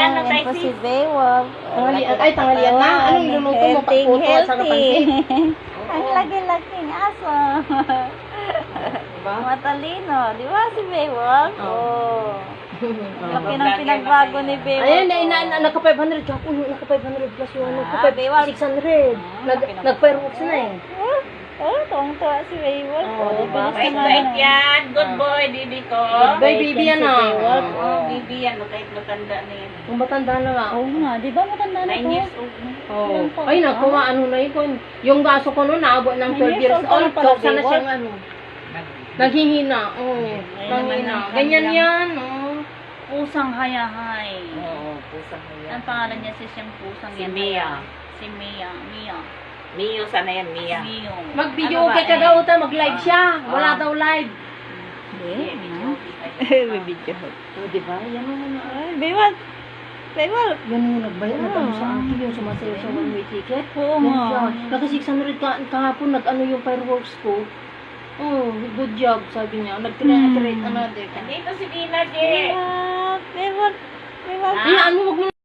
ano tayo Yan po si sis? Baywalk. Tanghalian na. Anong iluluto mo? Paputo at saka pansit. Ang laki-laking aso. Diba? Matalino. Di ba si Baywalk? Oo. Laki ng pinagbago ni Baywalk. Ayan, naka-500. Ako yung naka-500 plus yung ano. Ah, Baywalk. 600. Nag-fireworks na eh. Tuwang-tuwa si Baywalk. Oo, diba? Bait yan. Good boy, Didi ko. Boy, baby yan ah. Oh, bibi yan. Kahit matanda na yan. Kung matanda na nga. Oo nga, di ba matanda na 9 to? years old na. Oo. Ay, nakuha, ano na yun. Yung gaso ko noon, naabot ng 12 years old. Sana siyang ano. Naghihina. Oo. Nanghina. Ganyan yan. Oo. Pusang hayahay. Oo, pusang Ang pangalan niya siyang pusang Si yan. Mia. Si Mia. Mia. Mio, sana yan, Mia. Mio. Mag-video Ano ba, okay ka daw, mag-live siya. Wala daw live. Hindi. May video. O, diba? Yan ang Ay, Baywalk. Baywalk. yan yung nagbayad na kami sa akin, yung sumasayo sa one-way ticket. Oo Yan nga. siya. Naka-600 kahapon, nag-ano yung fireworks ko. Oh, good job, sabi niya. Nag-create another. Andito si Dina, J. Baywalk. Baywalk. Baywalk. Ano mo, wag mo